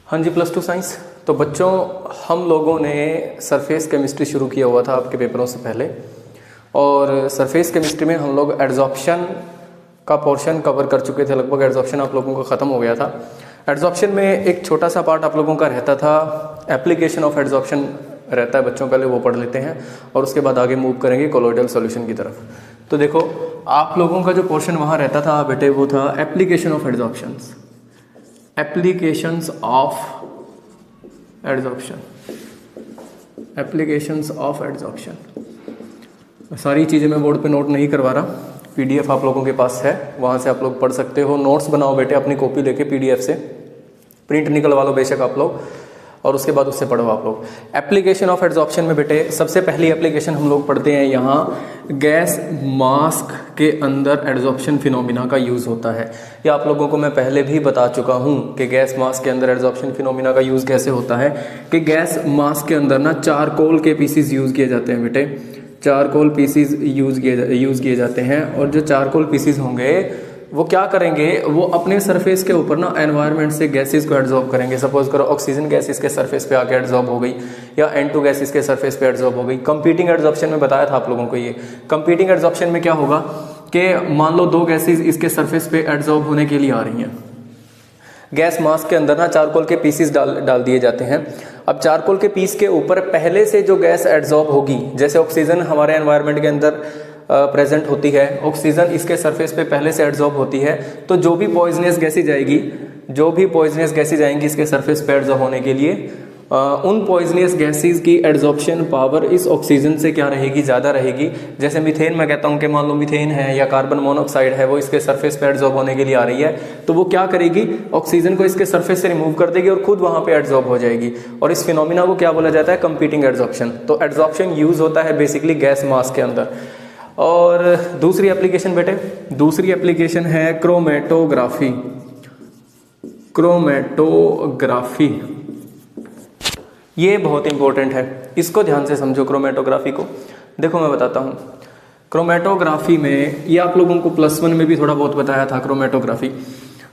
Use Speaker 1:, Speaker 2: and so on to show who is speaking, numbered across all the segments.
Speaker 1: हाँ जी, +2 साइंस। तो बच्चों, हम लोगों ने सरफेस केमिस्ट्री शुरू किया हुआ था आपके पेपरों से पहले, और सरफेस केमिस्ट्री में हम लोग एड्जॉर्प्शन का पोर्शन कवर कर चुके थे। लगभग एड्जॉर्प्शन आप लोगों का ख़त्म हो गया था। एड्जॉर्प्शन में एक छोटा सा पार्ट आप लोगों का रहता था, एप्लीकेशन ऑफ एड्जॉर्प्शन रहता है बच्चों, पहले वो पढ़ लेते हैं और उसके बाद आगे मूव करेंगे कोलोइडल सॉल्यूशन की तरफ। तो देखो, आप लोगों का जो पोर्शन वहाँ रहता था बेटे, वो था application of adsorptions, applications of adsorption, applications of adsorption. सारी चीज़ें मैं बोर्ड पे नोट नहीं करवा रहा, पीडीएफ आप लोगों के पास है, वहाँ से आप लोग पढ़ सकते हो। नोट्स बनाओ बेटे अपनी कॉपी लेके, पीडीएफ से प्रिंट निकलवा लो बेशक आप लोग, और उसके बाद उससे पढ़ो आप लोग। एप्लीकेशन ऑफ एड्जॉर्प्शन में बेटे सबसे पहली एप्लीकेशन हम लोग पढ़ते हैं यहाँ, गैस मास्क के अंदर एड्जॉर्प्शन फिनोमिना का यूज़ होता है। ये आप लोगों को मैं पहले भी बता चुका हूँ कि गैस मास्क के अंदर एड्जॉर्प्शन फिनोमिना का यूज़ कैसे होता है। कि गैस मास्क के अंदर ना चारकोल के पीसीज यूज़ किए जाते हैं बेटे, चारकोल पीसीज यूज़ किए जाते हैं। और जो चारकोल पीसीज होंगे वो क्या करेंगे, वो अपने सरफेस के ऊपर ना एनवायरनमेंट से गैसेस को एड्जॉर्ब करेंगे। सपोज करो ऑक्सीजन गैस इसके सरफेस पे आके एड्जॉर्ब हो गई, या N2 गैस इसके सरफेस पे एड्जॉर्ब हो गई। कंपीटिंग एड्जॉर्प्शन में बताया था आप लोगों को। ये कंपीटिंग एड्जॉर्प्शन में क्या होगा कि मान लो दो गैसेस इसके सरफेस पे एड्जॉर्ब होने के लिए आ रही हैं। गैस मास्क के अंदर ना चारकोल के पीसीस डाल दिए जाते हैं। अब चारकोल के पीस के ऊपर पहले से जो गैस एड्जॉर्ब होगी, जैसे ऑक्सीजन हमारे एनवायरनमेंट के अंदर प्रेजेंट होती है, ऑक्सीजन इसके सरफेस पे पहले से एड्जॉर्ब होती है, तो जो भी पॉइजनस गैसेज जाएगी, जो भी पॉइजनस गैसेज आएंगी इसके सरफेस पे एड्जॉर्ब होने के लिए, उन पॉइजनस गैसेज की एड्जॉर्प्शन पावर इस ऑक्सीजन से क्या रहेगी, ज़्यादा रहेगी। जैसे मीथेन मैं कहता हूँ कि मान लो मीथेन है या कार्बन मोनोऑक्साइड है, वो इसके सरफेस पे एड्जॉर्ब होने के लिए आ रही है, तो वो क्या करेगी, ऑक्सीजन को इसके सरफेस से रिमूव कर देगी और खुद वहाँ पे एड्जॉर्ब हो जाएगी। और इस फिनोमिना को क्या बोला जाता है, कंपीटिंग एड्जॉर्प्शन। तो एड्जॉर्प्शन यूज होता है बेसिकली गैस मास्क के अंदर। और दूसरी एप्लीकेशन बेटे, दूसरी एप्लीकेशन है क्रोमेटोग्राफी। क्रोमेटोग्राफी ये बहुत इंपॉर्टेंट है, इसको ध्यान से समझो। क्रोमेटोग्राफी को देखो, मैं बताता हूँ। क्रोमेटोग्राफी में ये आप लोगों को +1 में भी थोड़ा बहुत बताया था। क्रोमेटोग्राफी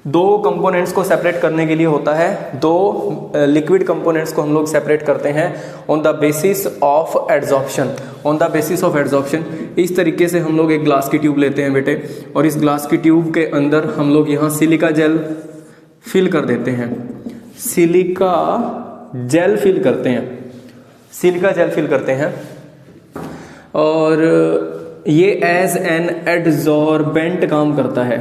Speaker 1: दो कंपोनेंट्स को सेपरेट करने के लिए होता है। दो लिक्विड कंपोनेंट्स को हम लोग सेपरेट करते हैं on the basis of adsorption, on the basis of adsorption. इस तरीके से हम लोग एक ग्लास की ट्यूब लेते हैं बेटे, और इस ग्लास की ट्यूब के अंदर हम लोग यहाँ सिलिका जेल फिल कर देते हैं, सिलिका जेल फिल करते हैं, सिलिका जेल फिल करते हैं। और ये एज एन एड्जॉर्बेंट काम करता है,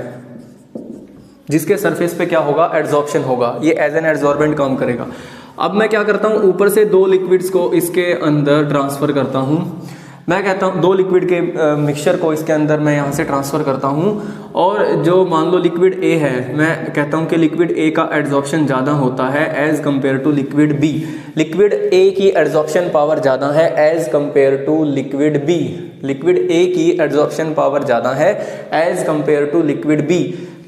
Speaker 1: जिसके सरफेस पे क्या होगा, एड्जॉर्प्शन होगा। ये एज एन एड्जॉर्बेंट काम करेगा। अब मैं क्या करता हूँ, ऊपर से दो लिक्विड्स को इसके अंदर ट्रांसफर करता हूँ। मैं कहता हूँ दो लिक्विड के मिक्सचर को इसके अंदर मैं यहाँ से ट्रांसफर करता हूँ, और जो मान लो लिक्विड ए है, मैं कहता हूँ कि लिक्विड ए का एड्जॉर्प्शन ज़्यादा होता है as compared to liquid B. Liquid A की एड्जॉर्प्शन पावर ज़्यादा है as compared to liquid B. Liquid A की एड्जॉर्प्शन पावर ज़्यादा है as compared to liquid B.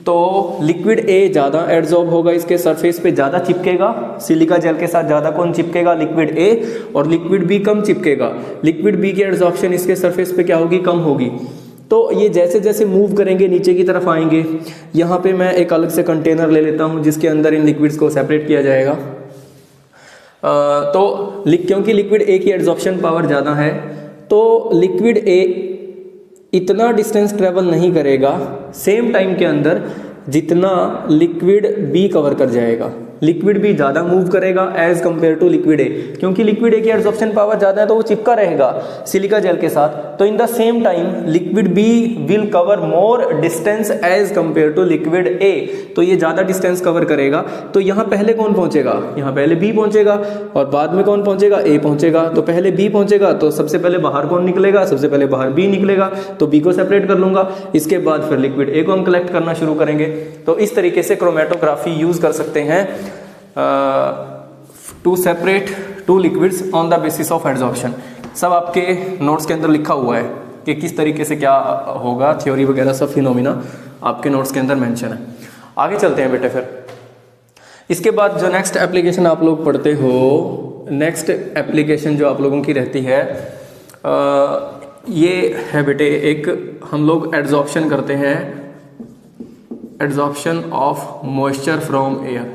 Speaker 1: तो लिक्विड ए ज़्यादा एड्जॉर्ब होगा, इसके सरफेस पे ज़्यादा चिपकेगा, सिलिका जेल के साथ ज़्यादा कौन चिपकेगा, लिक्विड ए, और लिक्विड बी कम चिपकेगा। लिक्विड बी की एड्जॉर्प्शन इसके सरफेस पे क्या होगी, कम होगी। तो ये जैसे जैसे मूव करेंगे नीचे की तरफ आएंगे। यहाँ पे मैं एक अलग से कंटेनर ले लेता हूँ जिसके अंदर इन लिक्विड्स को सेपरेट किया जाएगा। क्योंकि लिक्विड ए की एड्जॉर्प्शन पावर ज़्यादा है, तो लिक्विड ए इतना डिस्टेंस ट्रेवल नहीं करेगा सेम टाइम के अंदर जितना लिक्विड बी कवर कर जाएगा। लिक्विड बी ज़्यादा मूव करेगा as compared to liquid A, क्योंकि लिक्विड ए की एड्जॉर्प्शन पावर ज़्यादा है तो वो चिपका रहेगा सिलिका जेल के साथ। तो in the same time liquid B will cover more distance as compared to liquid A, तो ये ज़्यादा डिस्टेंस कवर करेगा। तो यहाँ पहले कौन पहुँचेगा, यहाँ पहले बी पहुँचेगा, और बाद में कौन पहुँचेगा, ए पहुँचेगा। तो पहले बी पहुँचेगा तो सबसे पहले बाहर कौन निकलेगा, सबसे पहले बाहर बी निकलेगा, तो बी को सेपरेट कर लूँगा। इसके बाद फिर लिक्विड ए को हम कलेक्ट करना शुरू करेंगे। तो इस तरीके से क्रोमेटोग्राफी यूज़ कर सकते हैं to separate two liquids on the basis of adsorption. सब आपके नोट्स के अंदर लिखा हुआ है कि किस तरीके से क्या होगा, थ्योरी वगैरह सब फिनोमिना आपके नोट्स के अंदर मेंशन है। आगे चलते हैं बेटे। फिर इसके बाद जो नेक्स्ट एप्लीकेशन आप लोग पढ़ते हो, नेक्स्ट एप्लीकेशन जो आप लोगों की रहती है, ये है बेटे, एक हम लोग एड्जॉर्प्शन करते हैं, adsorption of moisture from air.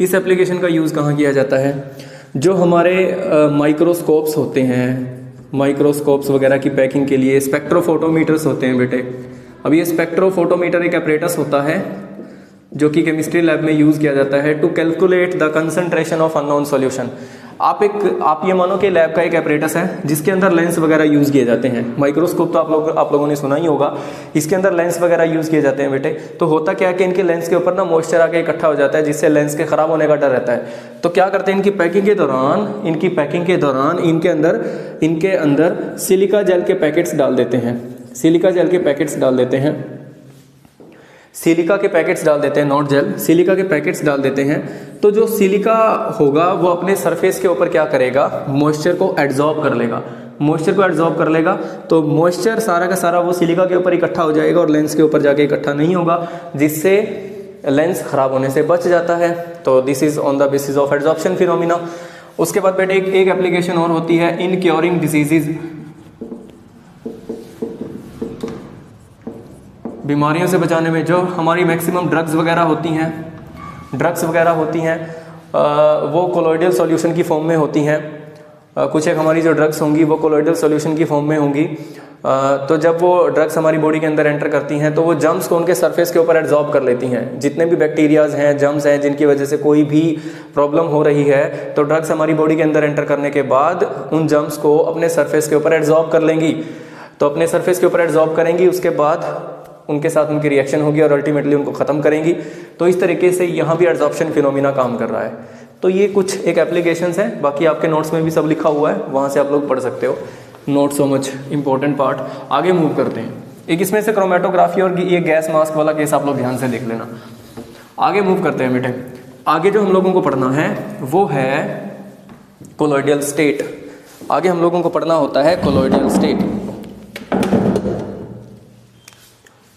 Speaker 1: इस एप्लीकेशन का यूज़ कहाँ किया जाता है? जो हमारे माइक्रोस्कोप्स होते हैं, माइक्रोस्कोप्स वगैरह की पैकिंग के लिए स्पेक्ट्रोफोटोमीटर्स होते हैं बेटे। अब ये स्पेक्ट्रोफोटोमीटर एक अपरेटस होता है जो कि केमिस्ट्री लैब में यूज़ किया जाता है to calculate the concentration of unknown solution. आप ये मानो कि लैब का एक अपरेटस है जिसके अंदर लेंस वगैरह यूज़ किए जाते हैं। माइक्रोस्कोप तो आप लोगों ने सुना ही होगा, इसके अंदर लेंस वगैरह यूज़ किए जाते हैं बेटे। तो होता क्या है कि इनके लेंस के ऊपर ना मॉइस्चर आके इकट्ठा हो जाता है जिससे लेंस के ख़राब होने का डर रहता है। तो क्या करते हैं, इनकी पैकिंग के दौरान इनके अंदर सिलिका जेल के पैकेट्स डाल देते हैं। सिलिका के पैकेट्स डाल देते हैं, नॉट जेल, सिलिका के पैकेट्स डाल देते हैं। तो जो सिलिका होगा वो अपने सरफेस के ऊपर क्या करेगा, मॉइस्चर को एब्जॉर्ब कर लेगा। तो मॉइस्चर सारा का सारा वो सिलिका के ऊपर इकट्ठा हो जाएगा और लेंस के ऊपर जाके इकट्ठा नहीं होगा, जिससे लेंस खराब होने से बच जाता है। तो this is on the basis of absorption phenomena. उसके बाद बेटे एक एप्लीकेशन और होती है इन क्योरिंग डिजीजेज, बीमारियों से बचाने में। जो हमारी मैक्सिमम ड्रग्स वगैरह होती हैं वो कोलोइडल सॉल्यूशन की फॉर्म में होती हैं। कुछ एक हमारी जो ड्रग्स होंगी वो कोलोइडल सॉल्यूशन की फॉर्म में होंगी। तो जब वो ड्रग्स हमारी बॉडी के अंदर एंटर करती हैं तो वो जर्म्स को उनके सरफेस के ऊपर एब्जॉर्ब कर लेती हैं। जितने भी बैक्टीरियाज हैं, जर्म्स हैं, जिनकी वजह से कोई भी प्रॉब्लम हो रही है, तो ड्रग्स हमारी बॉडी के अंदर एंटर करने के बाद उन जर्म्स को अपने सरफेस के ऊपर एब्जॉर्ब कर लेंगी। तो अपने सरफेस के ऊपर एब्जॉर्ब करेंगी, उसके बाद उनके साथ उनकी रिएक्शन होगी और अल्टीमेटली उनको ख़त्म करेंगी। तो इस तरीके से यहाँ भी एब्जॉर्प्शन फिनोमिना काम कर रहा है। तो ये कुछ एक एप्लीकेशंस हैं, बाकी आपके नोट्स में भी सब लिखा हुआ है, वहाँ से आप लोग पढ़ सकते हो। Not so much important part. आगे मूव करते हैं। एक इसमें से क्रोमेटोग्राफी और ये गैस मास्क वाला केस आप लोग ध्यान से देख लेना। आगे मूव करते हैं बेटे। आगे जो हम लोगों को पढ़ना है वो है कोलोइडल स्टेट। आगे हम लोगों को पढ़ना होता है कोलोइडल स्टेट।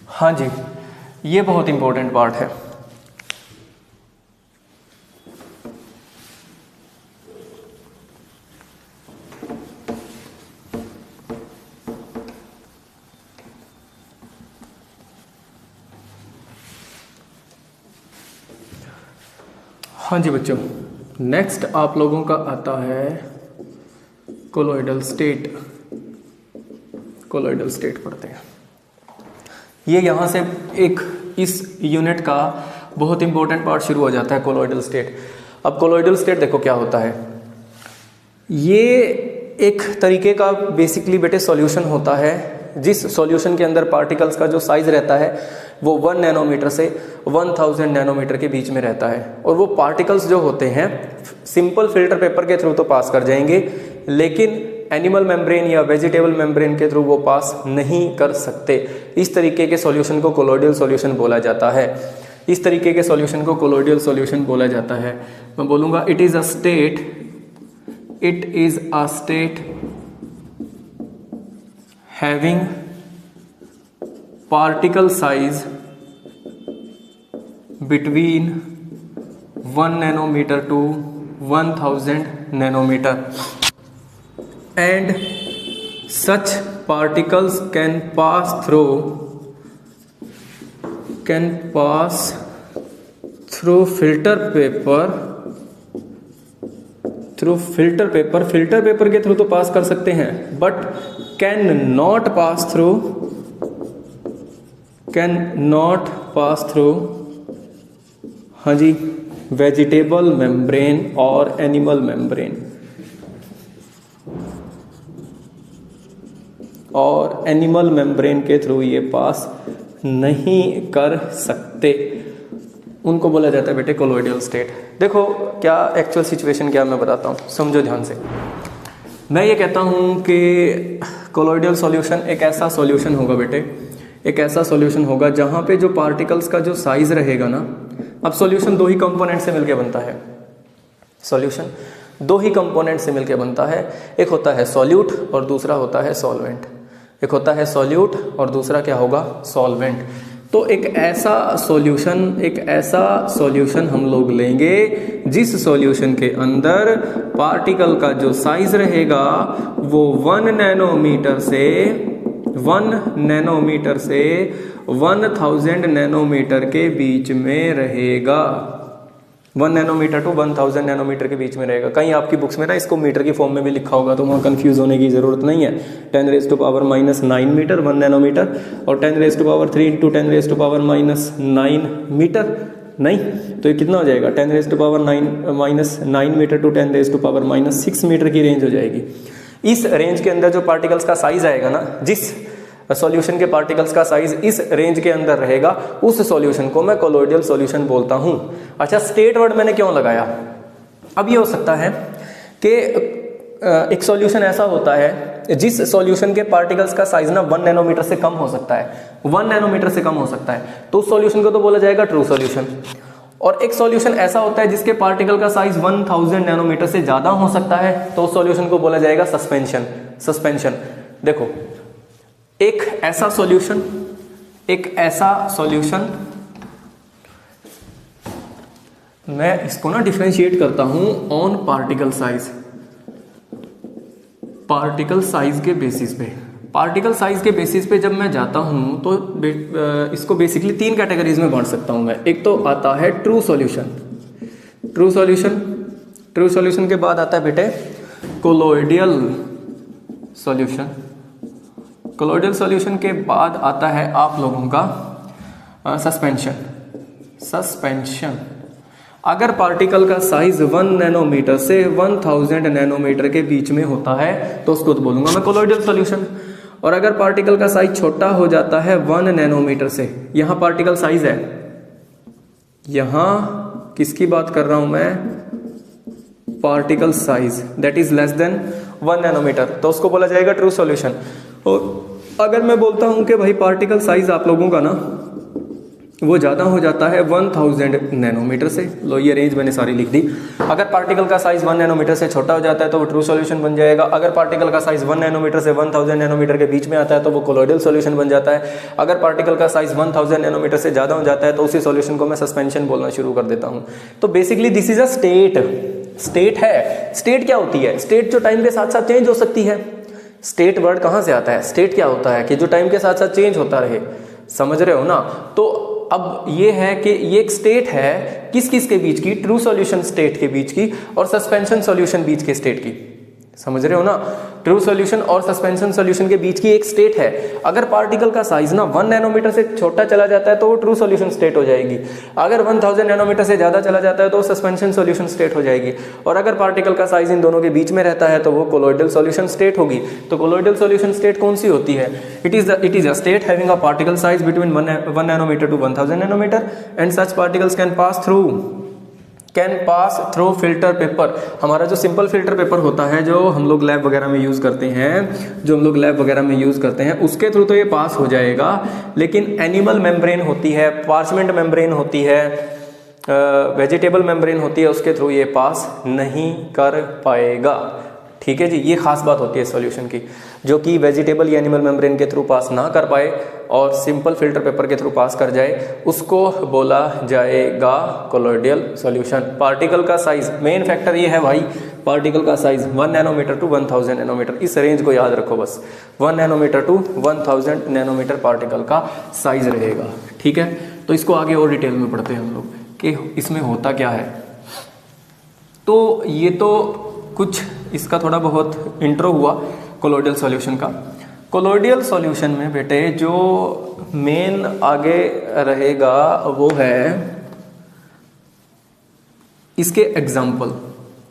Speaker 1: हाँ जी, ये बहुत इंपॉर्टेंट पार्ट है। हाँ जी बच्चों, नेक्स्ट आप लोगों का आता है कोलोइडल स्टेट। कोलोइडल स्टेट पढ़ते हैं। ये यहाँ से एक इस यूनिट का बहुत इंपॉर्टेंट पार्ट शुरू हो जाता है, कोलोइडल स्टेट। अब कोलोइडल स्टेट देखो क्या होता है। ये एक तरीके का बेसिकली बेटे सॉल्यूशन होता है, जिस सॉल्यूशन के अंदर पार्टिकल्स का जो साइज रहता है वो 1 नैनोमीटर से 1000 नैनोमीटर के बीच में रहता है। और वो पार्टिकल्स जो होते हैं सिंपल फिल्टर पेपर के थ्रू तो पास कर जाएंगे, लेकिन एनिमल मेम्ब्रेन या वेजिटेबल मेम्ब्रेन के थ्रू वो पास नहीं कर सकते। इस तरीके के सॉल्यूशन को कोलोइडल सॉल्यूशन बोला जाता है। मैं बोलूँगा it is a state having particle size between 1 nanometre to 1000 nanometre, and such particles can pass through filter paper के थ्रू तो पास कर सकते हैं, but cannot pass through हाँ जी वेजिटेबल मेम्ब्रेन और एनिमल मेम्ब्रेन, और एनिमल मेम्ब्रेन के थ्रू ये पास नहीं कर सकते। उनको बोला जाता है बेटे कोलोइडल स्टेट। देखो क्या एक्चुअल सिचुएशन क्या मैं बताता हूँ, समझो ध्यान से। मैं ये कहता हूँ कि कोलोइडल सॉल्यूशन एक ऐसा सॉल्यूशन होगा बेटे, एक ऐसा सॉल्यूशन होगा जहाँ पे जो पार्टिकल्स का जो साइज रहेगा ना। अब सॉल्यूशन दो ही कंपोनेंट से मिलकर बनता है। सॉल्यूशन दो ही कंपोनेंट से मिलकर बनता है, एक होता है सॉल्यूट और दूसरा होता है सॉल्वेंट। एक होता है सॉल्यूट और दूसरा क्या होगा, सॉल्वेंट। तो एक ऐसा सॉल्यूशन हम लोग लेंगे जिस सॉल्यूशन के अंदर पार्टिकल का जो साइज रहेगा वो 1 नैनोमीटर से 1000 नैनोमीटर के बीच में रहेगा। 1 नैनोमीटर टू 1000 नैनोमीटर के बीच में रहेगा। कहीं आपकी बुक्स में ना इसको मीटर की फॉर्म में भी लिखा होगा, तो वहाँ कंफ्यूज होने की ज़रूरत नहीं है। 10⁻⁻9 मीटर 1 नैनोमीटर, और 10⁻³ इंटू 10⁻⁻9 मीटर, नहीं तो ये कितना हो जाएगा, 10⁻⁻9 मीटर टू 10⁻⁻6 मीटर की रेंज हो जाएगी। इस रेंज के अंदर जो पार्टिकल्स का साइज आएगा ना, जिस सॉल्यूशन के पार्टिकल्स का साइज इस रेंज के अंदर रहेगा, उस सॉल्यूशन को मैं कोलोइडल सॉल्यूशन बोलता हूं। अच्छा, स्टेट वर्ड मैंने क्यों लगाया? अब ये हो सकता है कि एक सॉल्यूशन ऐसा होता है जिस सॉल्यूशन के पार्टिकल्स का साइज ना 1 नैनोमीटर से कम हो सकता है, 1 नैनोमीटर से कम हो सकता है, तो उस सॉल्यूशन को तो बोला जाएगा ट्रू सॉल्यूशन। और एक सॉल्यूशन ऐसा होता है जिसके पार्टिकल का साइज 1000 नैनोमीटर से ज्यादा हो सकता है, तो उस सॉल्यूशन को बोला जाएगा सस्पेंशन। देखो, एक ऐसा सॉल्यूशन मैं इसको ना डिफरेंशिएट करता हूं ऑन पार्टिकल साइज के बेसिस पे। पार्टिकल साइज के बेसिस पे जब मैं जाता हूं तो इसको बेसिकली 3 कैटेगरीज में बांट सकता हूं मैं। एक तो आता है ट्रू सॉल्यूशन के बाद आता है बेटे कोलोइडल सॉल्यूशन के बाद आता है आप लोगों का सस्पेंशन। अगर पार्टिकल का साइज 1 नैनोमीटर से 1000 नैनोमीटर के बीच में होता है तो उसको तो बोलूंगा मैं कोलोइडल सॉल्यूशन। और अगर पार्टिकल का साइज छोटा हो जाता है 1 नैनोमीटर से, यहां पार्टिकल साइज है, यहां किसकी बात कर रहा हूं मैं, particle size that is less than 1 nanometre, तो उसको बोला जाएगा ट्रू सॉल्यूशन। और अगर मैं बोलता हूं कि भाई पार्टिकल साइज आप लोगों का ना वो ज़्यादा हो जाता है 1000 नैनोमीटर से, लो ये रेंज मैंने सारी लिख दी। अगर पार्टिकल का साइज 1 नैनोमीटर से छोटा हो जाता है तो वो ट्रू सॉल्यूशन बन जाएगा। अगर पार्टिकल का साइज 1 नैनोमीटर से 1000 नैनोमीटर के बीच में आता है तो वो कोलोइडल सॉल्यूशन बन जाता है। अगर पार्टिकल का साइज 1000 नैनोमीटर से ज़्यादा हो जाता है तो उसी सॉल्यूशन को मैं सस्पेंशन बोलना शुरू कर देता हूँ। तो basically this is a state है। स्टेट क्या होती है? स्टेट जो टाइम के साथ साथ चेंज हो सकती है। स्टेट वर्ड कहाँ से आता है? स्टेट क्या होता है कि जो टाइम के साथ साथ चेंज होता रहे, समझ रहे हो ना? तो अब ये है कि ये एक स्टेट है किस के बीच की, ट्रू सॉल्यूशन स्टेट के बीच की और सस्पेंशन सॉल्यूशन बीच के स्टेट की, समझ रहे हो ना? ट्रू सॉल्यूशन और सस्पेंशन सॉल्यूशन के बीच की एक स्टेट है। अगर पार्टिकल का साइज ना 1 नैनोमीटर से छोटा चला जाता है तो वो ट्रू सॉल्यूशन स्टेट हो जाएगी। अगर 1000 नैनोमीटर से ज्यादा चला जाता है तो सस्पेंशन सॉल्यूशन स्टेट हो जाएगी। और अगर पार्टिकल का साइज इन दोनों के बीच में रहता है तो वो कोलोइडल सॉल्यूशन स्टेट होगी। तो कोलोइडल सॉल्यूशन स्टेट कौन सी होती है? It is a state having a particle size between 1 nanometre to 1000 nanometre and such particles can pass through filter paper. हमारा जो सिंपल फिल्टर पेपर होता है जो हम लोग लैब वगैरह में यूज़ करते हैं, उसके थ्रू तो ये पास हो जाएगा। लेकिन एनिमल मेम्ब्रेन होती है, पार्चमेंट मेम्ब्रेन होती है, वेजिटेबल मेम्ब्रेन होती है, उसके थ्रू ये पास नहीं कर पाएगा। ठीक है जी, ये खास बात होती है सॉल्यूशन की, जो कि वेजिटेबल या एनिमल मेम्ब्रेन के थ्रू पास ना कर पाए और सिंपल फिल्टर पेपर के थ्रू पास कर जाए, उसको बोला जाएगा कोलोइडल सॉल्यूशन। पार्टिकल का साइज, मेन फैक्टर ये है भाई, पार्टिकल का साइज 1 नैनोमीटर टू 1000 नैनोमीटर, इस रेंज को याद रखो बस। 1 नैनोमीटर टू 1000 नैनोमीटर पार्टिकल का साइज रहेगा। ठीक है, तो इसको आगे और डिटेल में पढ़ते हैं हम लोग कि इसमें होता क्या है। तो ये तो कुछ इसका थोड़ा बहुत इंट्रो हुआ कोलोइडल सॉल्यूशन का। कोलोइडल सॉल्यूशन में बेटे जो मेन आगे रहेगा वो है इसके एग्जाम्पल,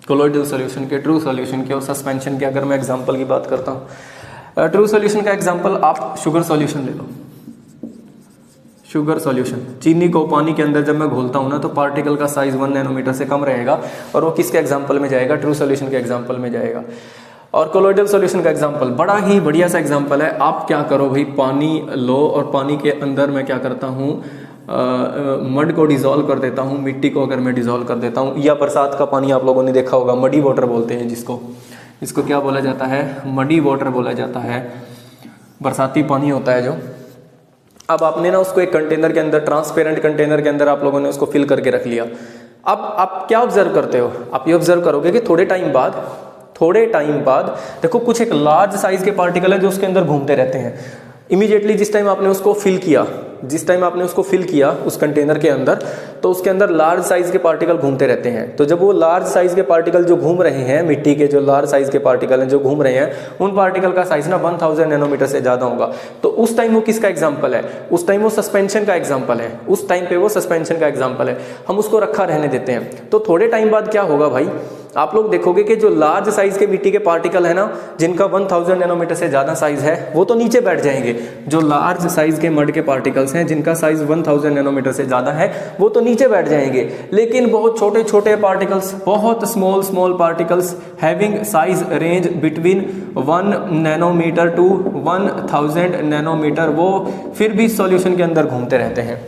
Speaker 1: कोलोइडल सॉल्यूशन के, ट्रू सॉल्यूशन के और सस्पेंशन के। अगर मैं एग्जाम्पल की बात करता हूँ, ट्रू सॉल्यूशन का एग्जाम्पल आप शुगर सॉल्यूशन ले लो। शुगर सॉल्यूशन, चीनी को पानी के अंदर जब मैं घोलता हूँ ना तो पार्टिकल का साइज 1 नैनोमीटर से कम रहेगा और वो किसके एग्जाम्पल में जाएगा? ट्रू सॉल्यूशन के एग्जाम्पल में जाएगा। और कोलोइडल सॉल्यूशन का एग्जाम्पल बड़ा ही बढ़िया सा एग्जाम्पल है। आप क्या करो भाई, पानी लो और पानी के अंदर मैं क्या करता हूँ, मड को डिजोल्व कर देता हूँ, मिट्टी को अगर मैं डिजोल्व कर देता हूँ, या बरसात का पानी आप लोगों ने देखा होगा, मडी वाटर बोलते हैं जिसको, इसको क्या बोला जाता है? मडी वाटर बोला जाता है। बरसाती पानी होता है जो। अब आपने ना उसको एक कंटेनर के अंदर, ट्रांसपेरेंट कंटेनर के अंदर आप लोगों ने उसको फिल करके रख लिया। अब आप क्या ऑब्जर्व करते हो? आप ये ऑब्जर्व करोगे कि थोड़े टाइम बाद देखो कुछ एक लार्ज साइज के पार्टिकल है जो उसके अंदर घूमते रहते हैं। इमीडिएटली जिस टाइम आपने उसको फिल किया, जिस टाइम आपने उसको फिल किया उस कंटेनर के अंदर, तो उसके अंदर लार्ज साइज के पार्टिकल घूमते रहते हैं। तो जब वो लार्ज साइज के पार्टिकल जो घूम रहे हैं, मिट्टी के जो लार्ज साइज के पार्टिकल हैं जो घूम रहे हैं, उन पार्टिकल का साइज ना 1000 नैनोमीटर से ज़्यादा होगा। तो उस टाइम वो किसका एग्जाम्पल है? उस टाइम वो सस्पेंशन का एग्जाम्पल है। उस टाइम पे वो सस्पेंशन का एग्जाम्पल है। हम उसको रखा रहने देते हैं। तो थोड़े टाइम बाद क्या होगा भाई, आप लोग देखोगे कि जो लार्ज साइज के मिट्टी के पार्टिकल है ना, जिनका 1000 नैनोमीटर से ज़्यादा साइज है, वो तो नीचे बैठ जाएंगे। जो लार्ज साइज के मड के पार्टिकल्स हैं जिनका साइज 1000 नैनोमीटर से ज़्यादा है, वो तो नीचे बैठ जाएंगे। लेकिन बहुत छोटे छोटे पार्टिकल्स, बहुत small particles having size range between 1 nanometre to 1000 nanometre, वो फिर भी सॉल्यूशन के अंदर घूमते रहते हैं।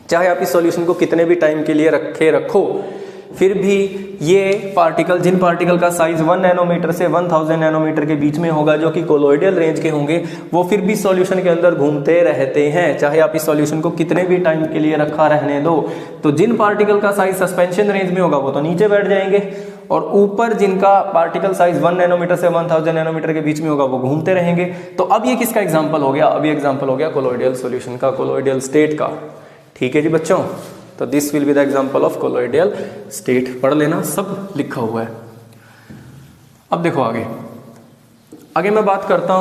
Speaker 1: चाहे आप इस सॉल्यूशन को कितने भी टाइम के लिए रखो, फिर भी ये पार्टिकल, जिन पार्टिकल का साइज 1 नैनोमीटर से 1000 नैनोमीटर के बीच में होगा, जो कि कोलोइडल रेंज के होंगे, वो फिर भी सॉल्यूशन के अंदर घूमते रहते हैं। चाहे आप इस सॉल्यूशन को कितने भी टाइम के लिए रखा रहने दो। तो जिन पार्टिकल का साइज सस्पेंशन रेंज में होगा वो तो नीचे बैठ जाएंगे, और ऊपर जिनका पार्टिकल साइज 1 नैनोमीटर से 1000 नैनोमीटर के बीच में होगा वो घूमते रहेंगे। तो अब ये किसका एग्जाम्पल हो गया? अब ये एग्जाम्पल हो गया कोलोइडल सॉल्यूशन का, कोलोइडल स्टेट का। ठीक है जी बच्चों, तो this will be the example of colloidal state. पढ़ लेना, सब लिखा हुआ है। अब देखो आगे मैं बात करता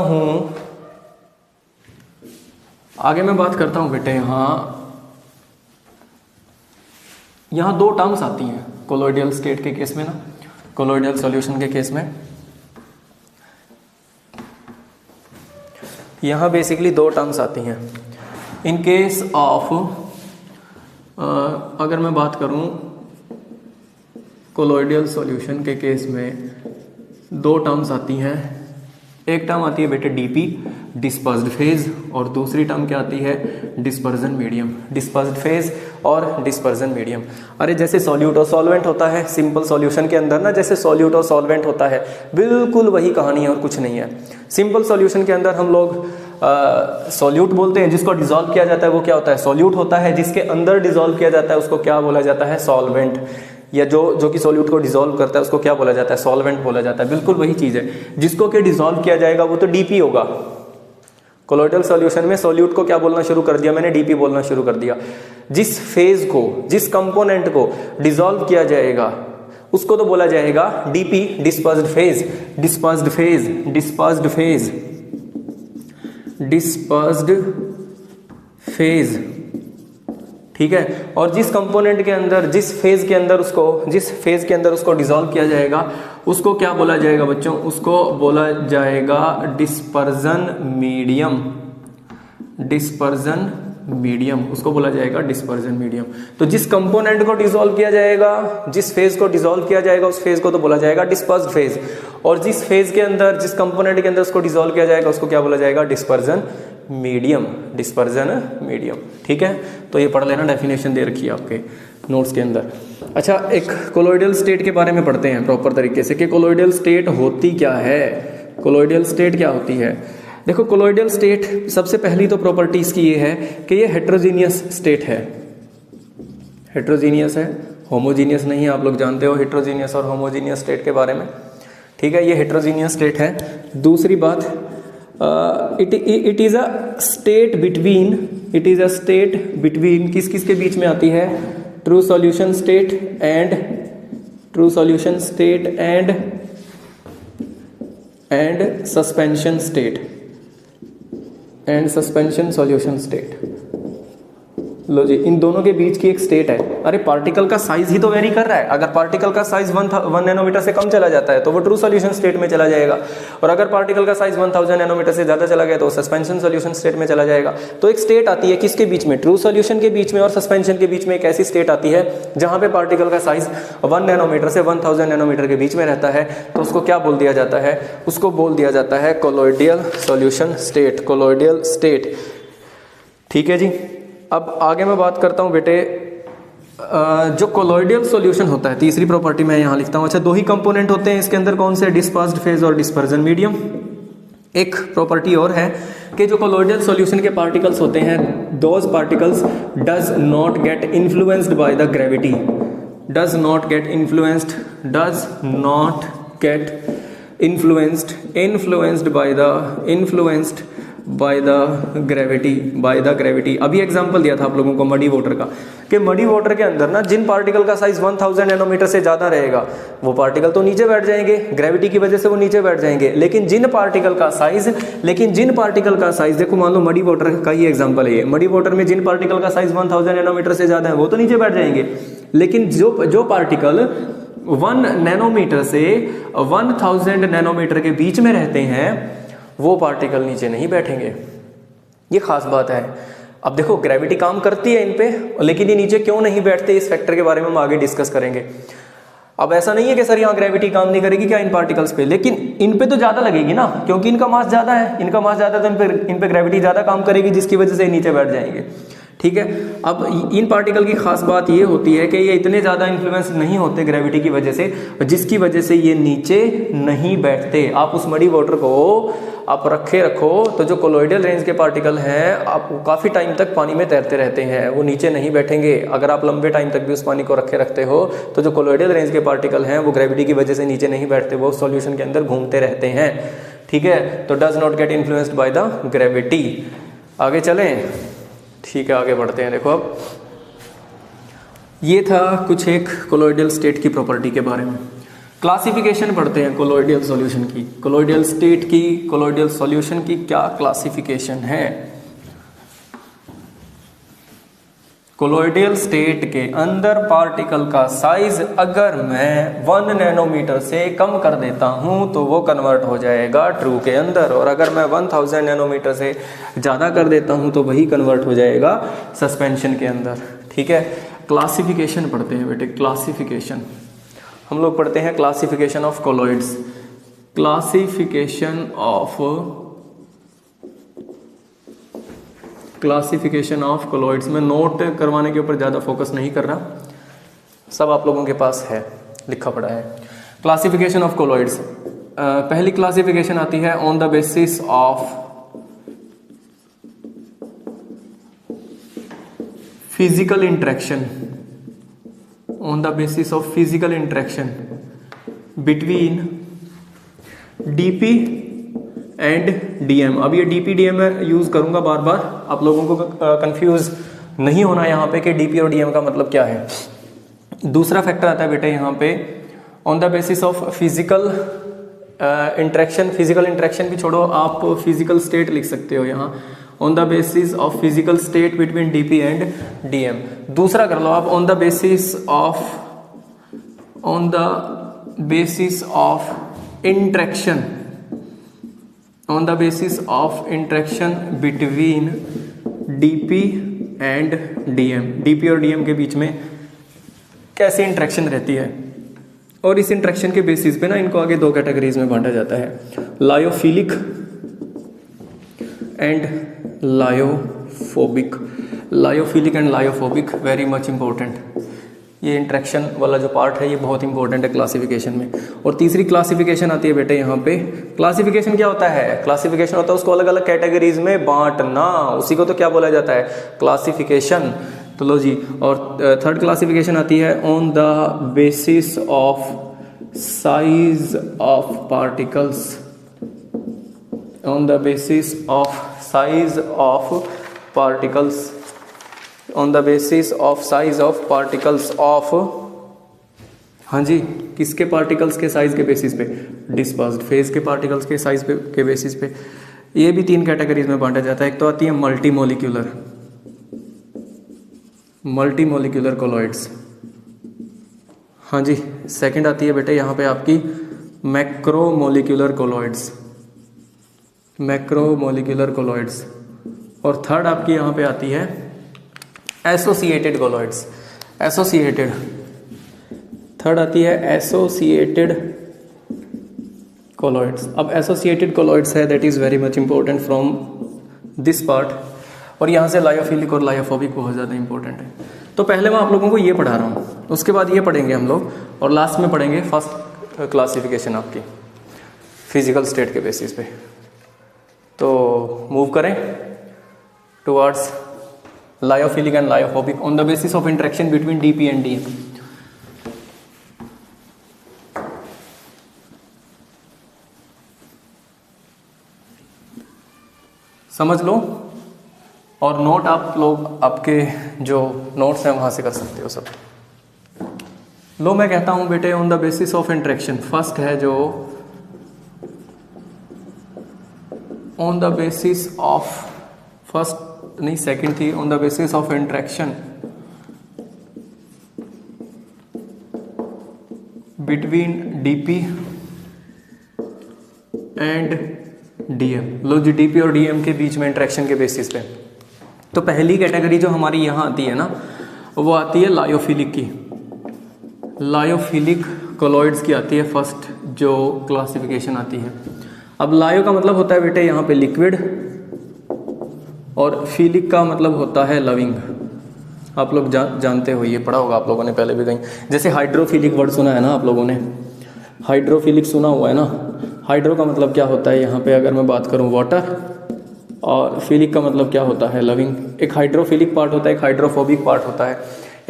Speaker 1: हूं बेटे, यहां 2 टर्म्स आती हैं कोलोइडल स्टेट के केस में ना, कोलोइडल सॉल्यूशन के केस में यहां बेसिकली 2 टर्म्स आती हैं। इन केस ऑफ अगर मैं बात करूं कोलोइडल सॉल्यूशन के केस में 2 टर्म्स आती हैं। एक टर्म आती है बेटे डीपी, डिस्पर्स्ड फेज, और दूसरी टर्म क्या आती है? Dispersion medium. डिस्पर्स्ड फेज और डिस्पर्जन मीडियम। अरे जैसे सॉल्यूट और सॉल्वेंट होता है सिंपल सॉल्यूशन के अंदर ना, जैसे सॉल्यूट और सॉल्वेंट होता है, बिल्कुल वही कहानी है और कुछ नहीं है। सिंपल सॉल्यूशन के अंदर हम लोग सॉल्यूट बोलते हैं, जिसको डिसॉल्व किया जाता है वो क्या होता है? सॉल्यूट होता है। जिसके अंदर डिसॉल्व किया जाता है उसको क्या बोला जाता है? सॉल्वेंट। या जो कि सॉल्यूट को डिसॉल्व करता है उसको क्या बोला जाता है? सॉल्वेंट बोला जाता है। बिल्कुल वही चीज़ है। जिसको कि डिसॉल्व किया जाएगा वो तो डीपी होगा। कोलोइडल सॉल्यूशन में सॉल्यूट को क्या बोलना शुरू कर दिया मैंने? डीपी बोलना शुरू कर दिया। जिस फेज को, जिस कंपोनेंट को डिसॉल्व किया जाएगा उसको तो बोला जाएगा DP, dispersed phase. Dispersed phase, dispersed phase, dispersed phase. ठीक है। और जिस कंपोनेंट के अंदर, जिस फेज के अंदर उसको डिसॉल्व किया जाएगा उसको क्या बोला जाएगा बच्चों? उसको बोला जाएगा डिस्पर्जन मीडियम। डिस्पर्जन मीडियम, उसको बोला जाएगा डिस्पर्जन मीडियम। तो जिस कंपोनेंट को डिसॉल्व किया जाएगा, जिस फेज को डिसॉल्व किया जाएगा उस फेज को तो बोला जाएगा डिस्पर्स्ड फेज, और जिस फेज के अंदर, जिस कंपोनेंट के अंदर उसको डिसॉल्व किया जाएगा उसको क्या बोला जाएगा? Dispersion medium. Dispersion medium. ठीक है, तो ये पढ़ लेना, डेफिनेशन दे रखी है आपके नोट्स के अंदर। अच्छा, एक कोलोइडल स्टेट के बारे में पढ़ते हैं प्रॉपर तरीके से कि कोलोइडल स्टेट होती क्या है। कोलोइडल स्टेट क्या होती है? देखो, कोलोइडल स्टेट सबसे पहली तो प्रॉपर्टी इसकी ये है कि ये हेट्रोजीनियस स्टेट है। हेट्रोजीनियस है, होमोजीनियस नहीं है। आप लोग जानते हो हेट्रोजीनियस और होमोजीनियस स्टेट के बारे में। ठीक है, ये हेट्रोजीनियस स्टेट है। दूसरी बात, it is a state between किस किस के बीच में आती है? True solution state and suspension state and suspension solution state. लो जी, इन दोनों के बीच की एक स्टेट है। अरे पार्टिकल का साइज ही तो वेरी कर रहा है। अगर पार्टिकल का साइज 1 नैनोमीटर से कम चला जाता है तो वो ट्रू सॉल्यूशन स्टेट में चला जाएगा, और अगर पार्टिकल का साइज 1000 नैनोमीटर से ज्यादा चला गया तो सस्पेंशन सॉल्यूशन स्टेट में चला जाएगा। तो एक स्टेट आती है किसके बीच में? ट्रू सॉल्यूशन के बीच में और सस्पेंशन के बीच में एक ऐसी स्टेट आती है जहां पे पार्टिकल का साइज 1 नैनोमीटर से 1000 नैनोमीटर के बीच में रहता है। तो उसको क्या बोल दिया जाता है? उसको बोल दिया जाता है colloidal solution state, colloidal state. ठीक है जी। अब आगे मैं बात करता हूँ बेटे, जो कोलोइडल सॉल्यूशन होता है, तीसरी प्रॉपर्टी मैं यहाँ लिखता हूँ। अच्छा, 2 ही कंपोनेंट होते हैं इसके अंदर, कौन से? डिस्पर्स्ड फेज और डिस्पर्जन मीडियम। एक प्रॉपर्टी और है कि जो कोलोइडल सॉल्यूशन के पार्टिकल्स होते हैं, those particles does not get influenced by the gravity. Does not get influenced by the gravity. अभी एग्जांपल दिया था आप लोगों को मडी वाटर का, कि मडी वाटर के अंदर ना जिन पार्टिकल का साइज 1000 नैनोमीटर से ज़्यादा रहेगा वो पार्टिकल तो नीचे बैठ जाएंगे, ग्रेविटी की वजह से वो नीचे बैठ जाएंगे। लेकिन जिन पार्टिकल का साइज देखो, मान लो मडी वाटर का ही एग्जाम्पल है, मडी वाटर में जिन पार्टिकल का साइज 1000 नैनोमीटर से ज़्यादा है वो तो नीचे बैठ जाएंगे। लेकिन जो पार्टिकल 1 नैनोमीटर से 1000 नैनोमीटर के बीच में रहते हैं वो पार्टिकल नीचे नहीं बैठेंगे। ये खास बात है। अब देखो ग्रेविटी काम करती है इन पे, लेकिन ये नीचे क्यों नहीं बैठते, इस फैक्टर के बारे में हम आगे डिस्कस करेंगे। अब ऐसा नहीं है कि सर यहाँ ग्रेविटी काम नहीं करेगी क्या इन पार्टिकल्स पे, लेकिन इन पे तो ज़्यादा लगेगी ना, क्योंकि इनका मास ज़्यादा है। इनका मास ज़्यादा है तो इन पे ग्रेविटी ज़्यादा काम करेगी, जिसकी वजह से नीचे बैठ जाएंगे। ठीक है। अब इन पार्टिकल की खास बात ये होती है कि ये इतने ज़्यादा इन्फ्लुएंस नहीं होते ग्रेविटी की वजह से, जिसकी वजह से ये नीचे नहीं बैठते। आप उस मडी वाटर को आप रखो तो जो कोलोइडल रेंज के पार्टिकल हैं आप काफ़ी टाइम तक पानी में तैरते रहते हैं, वो नीचे नहीं बैठेंगे। अगर आप लंबे टाइम तक भी उस पानी को रखते हो तो जो कोलोइडल रेंज के पार्टिकल हैं वो ग्रेविटी की वजह से नीचे नहीं बैठते, वो सॉल्यूशन के अंदर घूमते रहते हैं। ठीक है, तो does not get influenced by the gravity. आगे चलें, ठीक है, आगे बढ़ते हैं। देखो अब ये था कुछ एक कोलोइडल स्टेट की प्रॉपर्टी के बारे में। क्लासिफिकेशन पढ़ते हैं कोलोइडल सॉल्यूशन की, कोलोइडल स्टेट की, कोलोइडल सॉल्यूशन की क्या क्लासिफिकेशन है। कोलोइडल स्टेट के अंदर पार्टिकल का साइज अगर मैं 1 नैनोमीटर से कम कर देता हूं तो वो कन्वर्ट हो जाएगा ट्रू के अंदर, और अगर मैं 1000 नैनोमीटर से ज़्यादा कर देता हूं तो वही कन्वर्ट हो जाएगा सस्पेंशन के अंदर। ठीक है, क्लासिफिकेशन पढ़ते हैं बेटे। क्लासिफिकेशन हम लोग पढ़ते हैं classification of colloids. Classification of colloids में नोट करवाने के ऊपर ज़्यादा फोकस नहीं कर रहा, सब आप लोगों के पास है, लिखा पड़ा है। क्लासिफिकेशन ऑफ कोलोइड्स, पहली क्लासिफिकेशन आती है on the basis of physical interaction, on the basis of physical interaction between DP and DM. अब ये डीपी डीएम मैं यूज करूंगा बार बार, आप लोगों को कंफ्यूज नहीं होना यहाँ पे कि डीपी और डीएम का मतलब क्या है। दूसरा फैक्टर आता है बेटे यहाँ पे on the basis of physical interaction. Physical interaction भी छोड़ो, आप फिजिकल स्टेट लिख सकते हो यहाँ, on the basis of physical state between DP and DM. दूसरा कर लो आप on the basis of interaction, on the basis of interaction between DP and DM. DP और डीएम के बीच में कैसे इंटरेक्शन रहती है, और इस इंटरेक्शन के बेसिस पे ना इनको आगे दो कैटेगरीज में बांटा जाता है, lyophilic and lyophobic. Lyophilic and lyophobic very much important. ये इंटरेक्शन वाला जो पार्ट है ये बहुत इंपॉर्टेंट है क्लासिफिकेशन में। और तीसरी क्लासिफिकेशन आती है बेटे यहाँ पे। क्लासिफिकेशन क्या होता है? क्लासिफिकेशन होता है उसको अलग अलग कैटेगरीज में बांटना, उसी को तो क्या बोला जाता है? क्लासिफिकेशन। तो लो जी, और थर्ड क्लासिफिकेशन आती है on the basis of size of particles, on the basis of size of particles, on the basis of size of particles of, हाँ जी, किसके पार्टिकल्स के साइज के बेसिस पे? डिस्पर्स्ड फेज के पार्टिकल्स के साइज के बेसिस पे। ये भी तीन कैटेगरीज में बांटा जाता है। एक तो आती है मल्टीमोलिक्यूलर कोलॉइड्स, हाँ जी। सेकंड आती है बेटे यहाँ पे आपकी मैक्रोमोलिक्यूलर कोलॉइड्स, और थर्ड आपकी यहाँ पे आती है एसोसिएटेड कोलॉइड्स। थर्ड आती है एसोसिएटेड कोलॉइड्स। अब एसोसिएटेड कोलॉइड्स है, that is very much important from this part, और यहाँ से लायोफिलिक और लायोफोबिक बहुत ज़्यादा इंपॉर्टेंट है। तो पहले मैं आप लोगों को ये पढ़ा रहा हूँ, उसके बाद ये पढ़ेंगे हम लोग, और लास्ट में पढ़ेंगे फर्स्ट क्लासिफिकेशन आपकी फिजिकल स्टेट के बेसिस पे। तो मूव करें towards lyophilic and lyophobic on the basis of interaction between DP and DM. समझ लो, और नोट आप लोग आपके जो नोट्स हैं वहाँ से कर सकते हो सब। लो मैं कहता हूँ बेटे on the basis of interaction, first है जो on the basis of, first नहीं सेकंड थी, on the basis of interaction between DP and DM. लो जी, डीपी और डीएम के बीच में इंटरेक्शन के बेसिस पे, तो पहली कैटेगरी जो हमारी यहाँ आती है ना, वो आती है लायोफिलिक की, लायोफिलिक कोलॉइड्स की आती है फर्स्ट जो क्लासिफिकेशन आती है। अब लायो का मतलब होता है बेटे यहाँ पे लिक्विड, और फिलिक का मतलब होता है लविंग। आप लोग जानते हो, ये पढ़ा होगा आप लोगों ने पहले भी कहीं, जैसे हाइड्रोफिलिक वर्ड सुना है ना आप लोगों ने, हाइड्रोफिलिक सुना हुआ है ना। हाइड्रो का मतलब क्या होता है यहाँ पे, अगर मैं बात करूँ वाटर, और फिलिक का मतलब क्या होता है लविंग। एक हाइड्रोफिलिक पार्ट होता है, एक हाइड्रोफोबिक पार्ट होता है,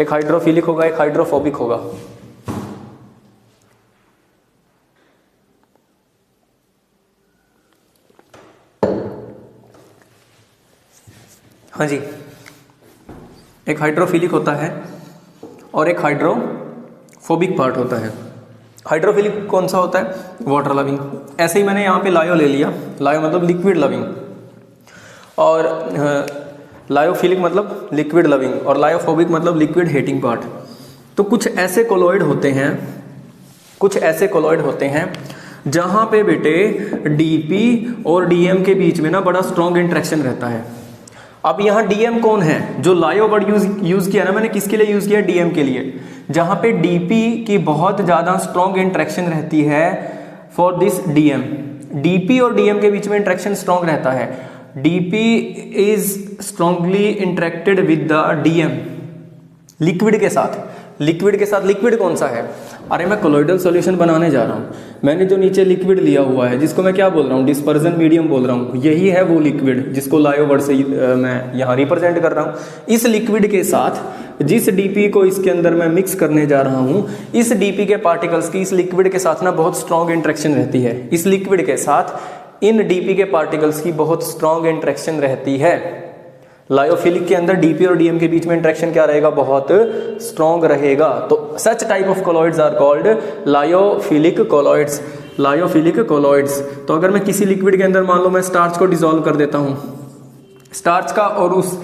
Speaker 1: एक हाइड्रोफिलिक होगा, एक हाइड्रोफोबिक होगा। हाँ जी, एक हाइड्रोफिलिक होता है और एक हाइड्रोफोबिक पार्ट होता है। हाइड्रोफिलिक कौन सा होता है, वाटर लविंग। ऐसे ही मैंने यहाँ पे लायो ले लिया, लायो मतलब लिक्विड लविंग, और लायोफिलिक मतलब लिक्विड लविंग, और लायोफोबिक मतलब लिक्विड हेटिंग पार्ट। तो कुछ ऐसे कोलॉइड होते हैं, कुछ ऐसे कोलॉइड होते हैं जहाँ पे बेटे डीपी और डीएम के बीच में ना बड़ा स्ट्रॉन्ग इंटरेक्शन रहता है। अब यहाँ डीएम कौन है, जो लायो वर्ड यूज किया ना मैंने, किसके लिए यूज किया, डीएम के लिए, जहां पे डीपी की बहुत ज्यादा स्ट्रॉन्ग इंटरेक्शन रहती है फॉर दिस डीएम। डीपी और डीएम के बीच में इंटरेक्शन स्ट्रॉन्ग रहता है। DP is strongly interacted with the DM, liquid के साथ। लिक्विड के साथ, लिक्विड कौन सा है, अरे मैं कोलॉइडल सॉल्यूशन बनाने जा रहा हूँ, मैंने जो नीचे लिक्विड लिया हुआ है जिसको मैं क्या बोल रहा हूँ, डिस्पर्जन मीडियम बोल रहा हूँ, यही है वो लिक्विड जिसको लायो वर्ड से मैं यहाँ रिप्रेजेंट कर रहा हूँ। इस लिक्विड के साथ जिस डीपी को इसके अंदर मैं मिक्स करने जा रहा हूँ, इस डीपी के पार्टिकल्स की इस लिक्विड के साथ ना बहुत स्ट्रॉन्ग इंटरेक्शन रहती है। इस लिक्विड के साथ इन डीपी के पार्टिकल्स की बहुत स्ट्रॉन्ग इंटरेक्शन रहती है। लायोफिलिक के अंदर डीपी और डीएम के बीच में इंटरेक्शन क्या रहेगा, बहुत स्ट्रॉन्ग रहेगा। तो such type of colloids are called lyophilic colloids, lyophilic colloids. तो अगर मैं किसी लिक्विड के अंदर मान लो मैं स्टार्च को डिसॉल्व कर देता हूँ, स्टार्च का और उस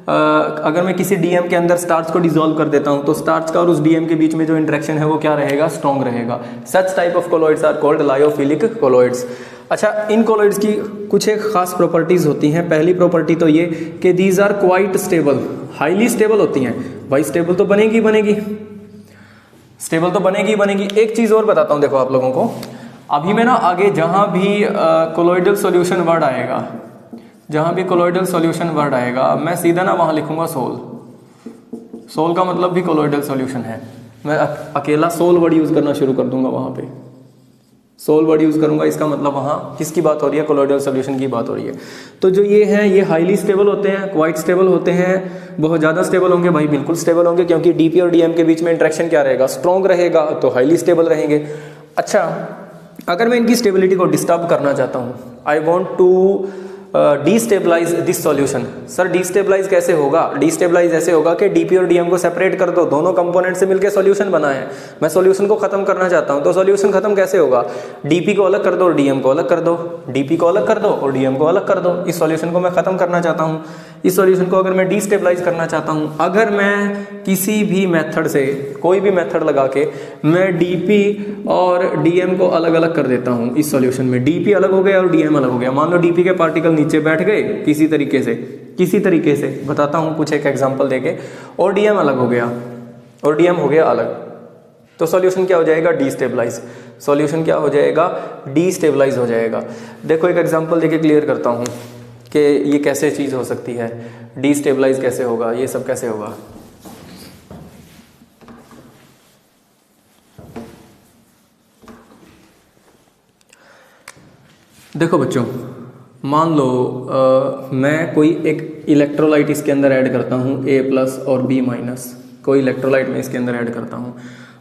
Speaker 1: अगर मैं किसी डीएम के अंदर स्टार्च को डिसॉल्व कर देता हूँ, तो स्टार्च का और उस डीएम के बीच में जो इंटरेक्शन है वो क्या रहेगा, स्ट्रॉन्ग रहेगा। Such type of colloids are called lyophilic colloids. अच्छा, इन कोलॉइड्स की कुछ एक खास प्रॉपर्टीज होती हैं। पहली प्रॉपर्टी तो ये कि these are quite stable, highly stable होती हैं। भाई स्टेबल तो बनेगी बनेगी, स्टेबल तो बनेगी बनेगी। एक चीज और बताता हूं, देखो आप लोगों को, अभी मैं ना आगे जहां भी कोलॉइडल सॉल्यूशन वर्ड आएगा, जहां भी कोलॉइडल सॉल्यूशन वर्ड आएगा, मैं सीधा ना वहां लिखूंगा सोल। सोल का मतलब भी कोलॉइडल सॉल्यूशन है। मैं अकेला सोल वर्ड यूज करना शुरू कर दूंगा, वहां पे सोल वर्ड यूज करूंगा, इसका मतलब वहां किसकी बात हो रही है, कोलॉइडल सॉल्यूशन की बात हो रही है। तो जो ये हैं, ये हाईली स्टेबल होते हैं, क्वाइट स्टेबल होते हैं। बहुत ज्यादा स्टेबल होंगे भाई, बिल्कुल स्टेबल होंगे, क्योंकि डीपी और डीएम के बीच में इंटरेक्शन क्या रहेगा, स्ट्रॉन्ग रहेगा, तो हाईली स्टेबल रहेंगे। अच्छा, अगर मैं इनकी स्टेबिलिटी को डिस्टर्ब करना चाहता हूं, I want to destabilize this solution. Sir destabilize कैसे होगा, डिस्टेबलाइज ऐसे होगा कि डीपी और डीएम को सेपरेट कर दो, दोनों कंपोनेंट से मिलकर सॉल्यूशन बना है, मैं सॉल्यूशन को खत्म करना चाहता हूं, तो सॉल्यूशन खत्म कैसे होगा, डीपी को अलग कर दो और डीएम को अलग कर दो, डीपी को अलग कर दो और डीएम को अलग कर दो। इस सॉल्यूशन को मैं खत्म करना चाहता हूं। इस सॉल्यूशन को अगर मैं डिस्टेबलाइज करना चाहता हूं, अगर मैं किसी भी मेथड से, कोई भी मेथड लगा के मैं डीपी और डीएम को अलग अलग कर देता हूं इस सॉल्यूशन में, डीपी अलग हो गया और डीएम अलग हो गया। मान लो डीपी के पार्टिकल नीचे बैठ गए किसी तरीके से बताता हूं कुछ एक एग्जांपल देके, और डीएम अलग हो गया और डीएम हो गया अलग, तो सॉल्यूशन क्या हो जाएगा, डिस्टेबलाइज। सॉल्यूशन क्या हो जाएगा, डिस्टेबलाइज हो जाएगा। देखो एक एग्जांपल देके क्लियर करता हूं कि ये कैसे चीज हो सकती है, डिस्टेबलाइज कैसे होगा, ये सब कैसे होगा। देखो बच्चों, मान लो मैं कोई एक इलेक्ट्रोलाइट इसके अंदर ऐड करता हूँ, A+ और B-, कोई इलेक्ट्रोलाइट में इसके अंदर ऐड करता हूँ।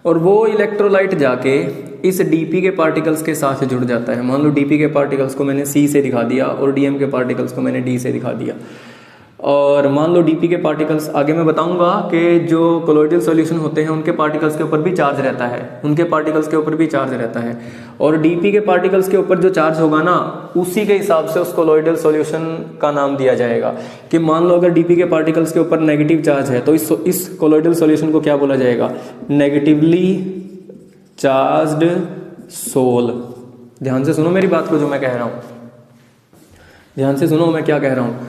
Speaker 1: और वो इलेक्ट्रोलाइट जाके इस डीपी के पार्टिकल्स के साथ जुड़ जाता है। मान लो डीपी के पार्टिकल्स को मैंने सी से दिखा दिया और डीएम के पार्टिकल्स को मैंने डी से दिखा दिया। और मान लो डीपी के पार्टिकल्स, आगे मैं बताऊंगा कि जो कोलोइडल सॉल्यूशन होते हैं उनके पार्टिकल्स के ऊपर भी चार्ज रहता है, उनके पार्टिकल्स के ऊपर भी चार्ज रहता है, और डीपी के पार्टिकल्स के ऊपर जो चार्ज होगा ना उसी के हिसाब से उस कोलोइडल सॉल्यूशन का नाम दिया जाएगा। कि मान लो अगर डीपी के पार्टिकल्स के ऊपर नेगेटिव चार्ज है तो इस कोलोइडल सॉल्यूशन को क्या बोला जाएगा? Negatively charged sol. ध्यान से सुनो मेरी बात को जो मैं कह रहा हूँ, ध्यान से सुनो मैं क्या कह रहा हूँ।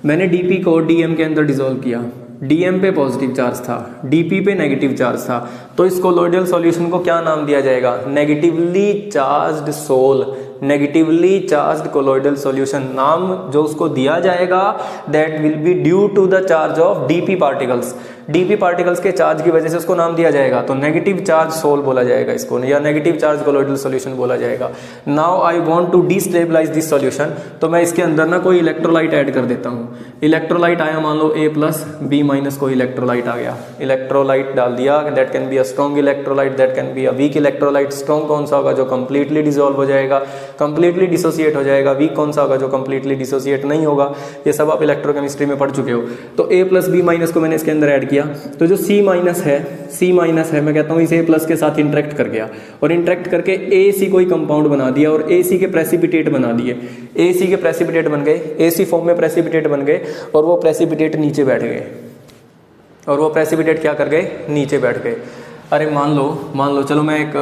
Speaker 1: मैंने डीपी को डीएम के अंदर डिसॉल्व किया, डीएम पे पॉजिटिव चार्ज था, डीपी पे नेगेटिव चार्ज था, तो इस कोलोइडल सॉल्यूशन को क्या नाम दिया जाएगा? Negatively charged sol, negatively charged colloidal solution. नाम जो उसको दिया जाएगा that will be due to the charge of DP particles. DP particles के चार्ज की वजह से उसको नाम दिया जाएगा, तो नेगेटिव चार्ज सोल बोला जाएगा इसको, या नेगेटिव चार्ज कोलोइडल सॉल्यूशन बोला जाएगा। Now I want to destabilize this solution, तो मैं इसके अंदर ना कोई इलेक्ट्रोलाइट ऐड कर देता हूँ। इलेक्ट्रोलाइट आया, मान लो A+B- कोई इलेक्ट्रोलाइट आ गया, इलेक्ट्रोलाइट डाल दिया। That can be a strong electrolyte, that can be a weak electrolyte. Strong कौन सा होगा? जो कंप्लीटली डिसॉल्व हो जाएगा, कंप्लीटली डिसोसिएट हो जाएगा। वीक कौन सा होगा? जो कंप्लीटली डिसोसिएट नहीं होगा। ये सब आप इलेक्ट्रोकेमिस्ट्री में पढ़ चुके हो। तो A+B- को मैंने इसके अंदर ऐड किया, तो जो C- है मैं कहता हूँ इसे A+ के साथ इंटरेक्ट कर गया, और इंटरेक्ट करके AC कोई कंपाउंड बना दिया और AC के प्रेसिपिटेट बना दिए। AC के प्रेसिपिटेट बन गए, AC फॉर्म में प्रेसिपिटेट बन गए, और वो प्रेसिपिटेट नीचे बैठ गए, और वो प्रेसिपिटेट क्या कर गए? नीचे बैठ गए। अरे मान लो चलो मैं एक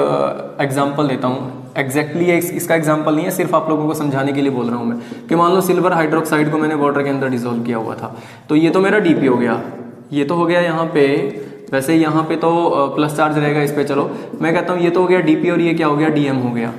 Speaker 1: एग्जांपल देता हूँ। एग्जैक्टली इसका एग्जांपल नहीं है, सिर्फ आप लोगों को समझाने के लिए बोल रहा हूँ मैं, कि मान लो सिल्वर हाइड्रोक्साइड को मैंने वाटर के अंदर डिसॉल्व किया हुआ था, तो ये तो मेरा डीपी हो गया, ये तो हो गया यहाँ पे। वैसे यहाँ पे तो प्लस चार्ज रहेगा इस पे, चलो मैं कहता हूँ ये तो हो गया डीपी, और ये क्या हो गया? डीएम हो गया।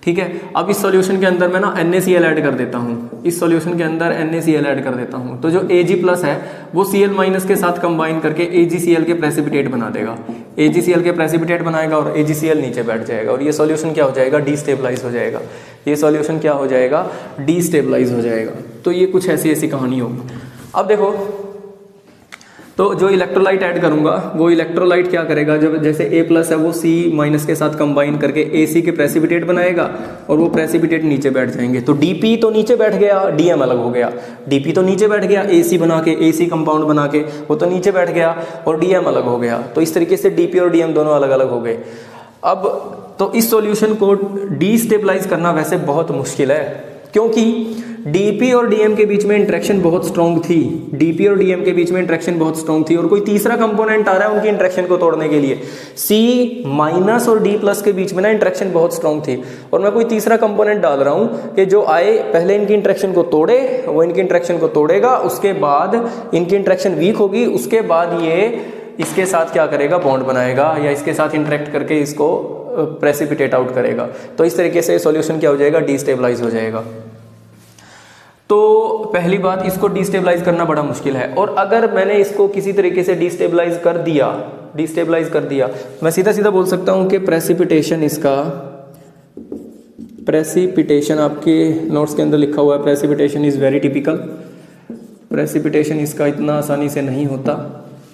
Speaker 1: ठीक है, अब इस सॉल्यूशन के अंदर मैं ना NaCl ऐड कर देता हूँ, इस सॉल्यूशन के अंदर NaCl ऐड कर देता हूँ, तो जो Ag+ है वो Cl- के साथ कंबाइन करके AgCl के प्रेसिपिटेट बना देगा, AgCl के प्रेसिपिटेट बनाएगा, और AgCl नीचे बैठ जाएगा, और ये सॉल्यूशन क्या हो जाएगा? डिस्टेबलाइज हो जाएगा। ये सॉल्यूशन क्या हो जाएगा? डिस्टेबलाइज हो जाएगा। तो ये कुछ ऐसी कहानी होगी। अब देखो, तो जो इलेक्ट्रोलाइट ऐड करूंगा वो इलेक्ट्रोलाइट क्या करेगा? जब जैसे A+ है वो C- के साथ कंबाइन करके AC के प्रेसिपिटेट बनाएगा, और वो प्रेसिपिटेट नीचे बैठ जाएंगे। तो DP तो नीचे बैठ गया, DM अलग हो गया। DP तो नीचे बैठ गया, AC बना के, AC कंपाउंड बना के वो तो नीचे बैठ गया, और DM अलग हो गया। तो इस तरीके से DP और DM दोनों अलग अलग हो गए। अब तो इस सॉल्यूशन को डिस्टेबलाइज करना वैसे बहुत मुश्किल है, क्योंकि डीपी और डीएम के बीच में इंटरेक्शन बहुत स्ट्रॉन्ग थी, डीपी और डीएम के बीच में इंटरेक्शन बहुत स्ट्रॉन्ग थी, और कोई तीसरा कंपोनेंट आ रहा है उनकी इंटरेक्शन को तोड़ने के लिए। C- और D+ के बीच में ना इंटरेक्शन बहुत स्ट्रॉन्ग थी, और मैं कोई तीसरा कंपोनेंट डाल रहा हूं कि जो आए पहले इनकी इंटरेक्शन को तोड़े, वो इनकी इंटरेक्शन को तोड़ेगा, उसके बाद इनकी इंटरेक्शन वीक होगी, उसके बाद ये इसके साथ क्या करेगा? बॉन्ड बनाएगा, या इसके साथ इंटरेक्ट करके इसको प्रेसिपिटेट आउट करेगा। तो इस तरीके से सॉल्यूशन क्या हो जाएगा? डिस्टेबलाइज हो जाएगा। तो पहली बात, इसको डिस्टेबलाइज करना बड़ा मुश्किल है, और अगर मैंने इसको किसी तरीके से डिस्टेबलाइज कर दिया, मैं सीधा सीधा बोल सकता हूं कि प्रेसिपिटेशन आपके नोट्स के अंदर लिखा हुआ है, precipitation is very typical. Precipitation इसका इतना आसानी से नहीं होता।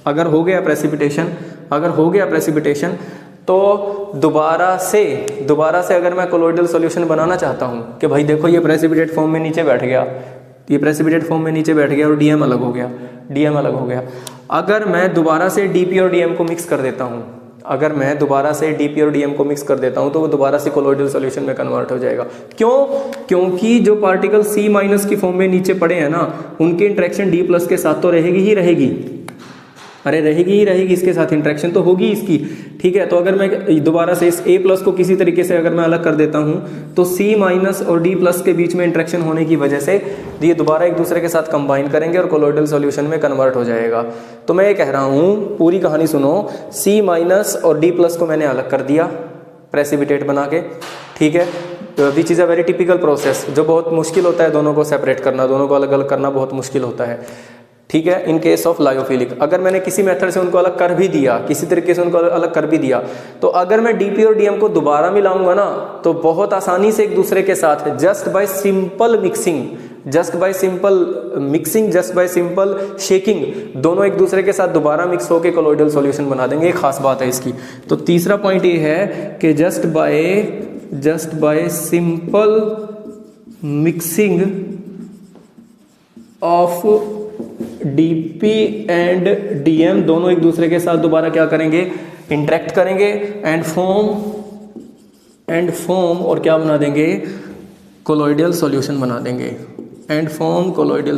Speaker 1: अगर हो गया प्रेसिपिटेशन तो दोबारा से अगर मैं कोलोइडल सॉल्यूशन बनाना चाहता हूं कि भाई देखो ये प्रेसिपिटेट फॉर्म में नीचे बैठ गया, और डीएम अलग हो गया, अगर मैं दोबारा से डीपी और डीएम को मिक्स कर देता हूं, तो वो दोबारा से कोलोइडल सॉल्यूशन में कन्वर्ट हो जाएगा। क्यों? क्योंकि जो पार्टिकल C- की फॉर्म में नीचे पड़े हैं ना, उनकी इंटरेक्शन D+ के साथ तो रहेगी। अरे रहेगी, इसके साथ इंटरेक्शन तो होगी इसकी। ठीक है, तो अगर मैं दोबारा से इस A+ को किसी तरीके से अगर मैं अलग कर देता हूं, तो C- और D+ के बीच में इंटरेक्शन होने की वजह से ये दोबारा एक दूसरे के साथ कंबाइन करेंगे और कोलोइडल सॉल्यूशन में कन्वर्ट हो जाएगा। तो मैं ये कह रहा हूं, पूरी कहानी सुनो। C- और D+ को मैंने अलग कर दिया प्रेसिपिटेट बना के, ठीक है, which is a very typical process, जो बहुत मुश्किल होता है दोनों को सेपरेट करना, दोनों को अलग अलग करना बहुत मुश्किल होता है। ठीक है, इन केस ऑफ लायोफिलिक अगर मैंने किसी मेथड से उनको अलग कर भी दिया, किसी तरीके से उनको अलग कर भी दिया, तो अगर मैं डीपी और डीएम को दोबारा मिलाऊंगा ना, तो बहुत आसानी से एक दूसरे के साथ just by simple mixing just by simple mixing, just by simple shaking, दोनों एक दूसरे के साथ दोबारा मिक्स होकर कोलॉइडल सॉल्यूशन बना देंगे। एक खास बात है इसकी। तो तीसरा पॉइंट ये है कि just by simple mixing of DP and DM, दोनों एक दूसरे के साथ दोबारा क्या करेंगे, इंटरेक्ट करेंगे एंड फॉर्म और क्या बना देंगे, कोलॉइडल सॉल्यूशन बना देंगे, एंड फॉर्म कोलॉइडल